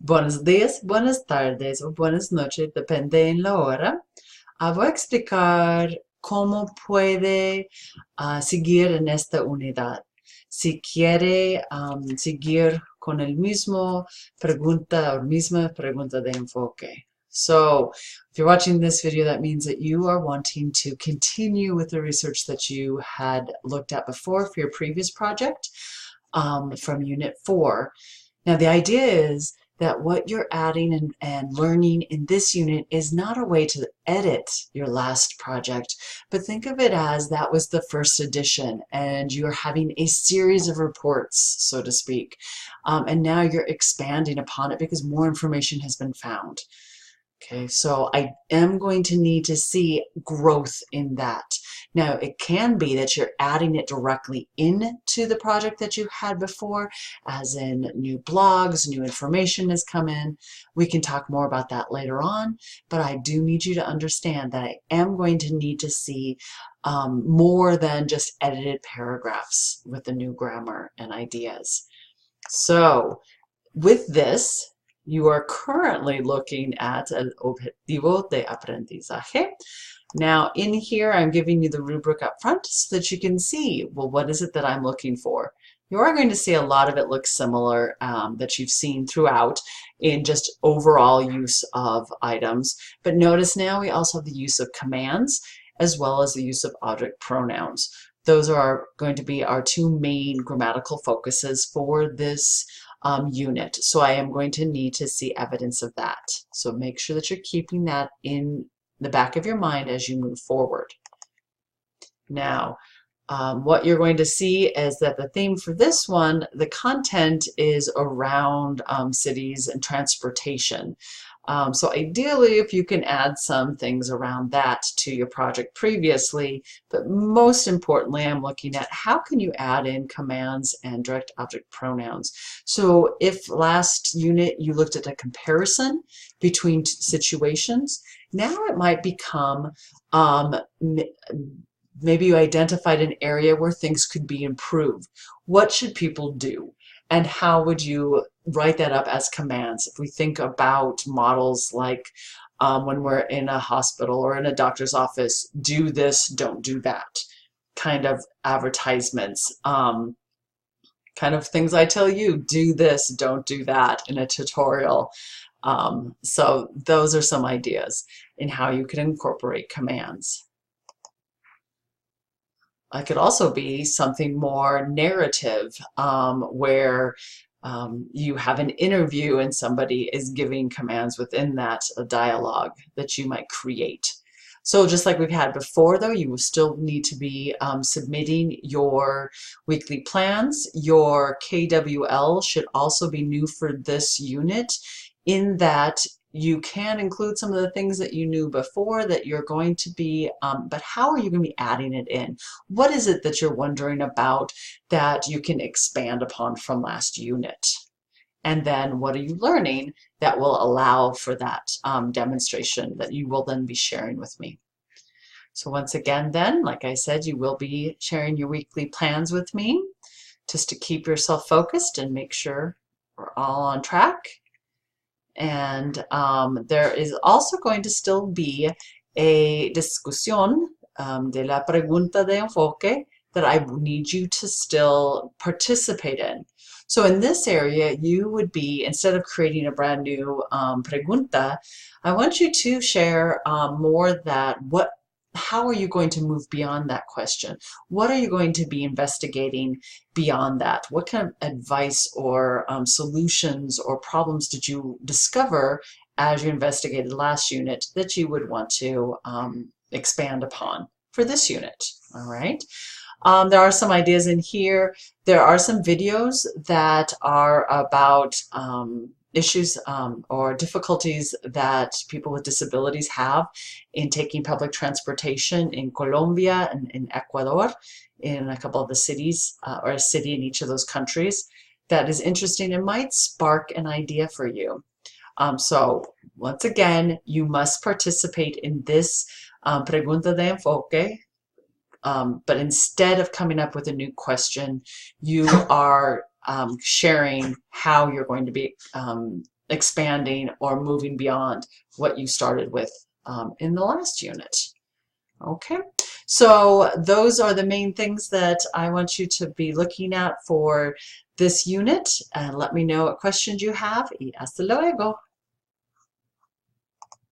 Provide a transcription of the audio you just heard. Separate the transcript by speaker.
Speaker 1: Buenos días, buenas tardes o buenas noches, depende en la hora. Voy a explicar cómo puede seguir en esta unidad. Si quiere seguir con el mismo pregunta o misma pregunta de enfoque. So, if you're watching this video, that means that you are wanting to continue with the research that you had looked at before for your previous project from Unit 4. Now, the idea is that what you're adding and learning in this unit is not a way to edit your last project, but think of it as that was the first edition and you're having a series of reports, so to speak. And now you're expanding upon it because more information has been found. Okay, so I am going to need to see growth in that. Now, it can be that you're adding it directly into the project that you had before, as in new blogs, new information has come in. We can talk more about that later on, but I do need you to understand that I am going to need to see more than just edited paragraphs with the new grammar and ideas. So, with this, you are currently looking at el objetivo de aprendizaje. Now in here, I'm giving you the rubric up front so that you can see, well, what is it that I'm looking for? You are going to see a lot of it looks similar that you've seen throughout in just overall use of items. But notice now we also have the use of commands as well as the use of object pronouns. Those are going to be our two main grammatical focuses for this unit. So I am going to need to see evidence of that. So make sure that you're keeping that in the back of your mind as you move forward. Now, what you're going to see is that the theme for this one, the content is around cities and transportation. So ideally, if you can add some things around that to your project previously, but most importantly, I'm looking at how can you add in commands and direct object pronouns. So if last unit you looked at a comparison between situations, now it might become maybe you identified an area where things could be improved. What should people do? And how would you write that up as commands? If we think about models like when we're in a hospital or in a doctor's office, do this, don't do that, kind of advertisements, kind of things I tell you, do this, don't do that in a tutorial. So those are some ideas in how you can incorporate commands. It could also be something more narrative, where you have an interview and somebody is giving commands within that dialogue that you might create. So just like we've had before, though, you will still need to be submitting your weekly plans. Your KWL should also be new for this unit in that you can include some of the things that you knew before that you're going to be, but how are you going to be adding it in? What is it that you're wondering about that you can expand upon from last unit? And then what are you learning that will allow for that demonstration that you will then be sharing with me? So once again then, like I said, you will be sharing your weekly plans with me just to keep yourself focused and make sure we're all on track. And there is also going to still be a discusión de la pregunta de enfoque that I need you to still participate in. So in this area, you would be, instead of creating a brand new pregunta, I want you to share more that how are you going to move beyond that question? What are you going to be investigating beyond that? What kind of advice or solutions or problems did you discover as you investigated last unit that you would want to expand upon for this unit? All right. There are some ideas in here. There are some videos that are about issues or difficulties that people with disabilities have in taking public transportation in Colombia and in Ecuador, in a couple of the cities or a city in each of those countries. That is interesting and might spark an idea for you. So once again, you must participate in this pregunta de enfoque. But instead of coming up with a new question, you are sharing how you're going to be expanding or moving beyond what you started with in the last unit. Okay, so those are the main things that I want you to be looking at for this unit. And let me know what questions you have. Y hasta luego.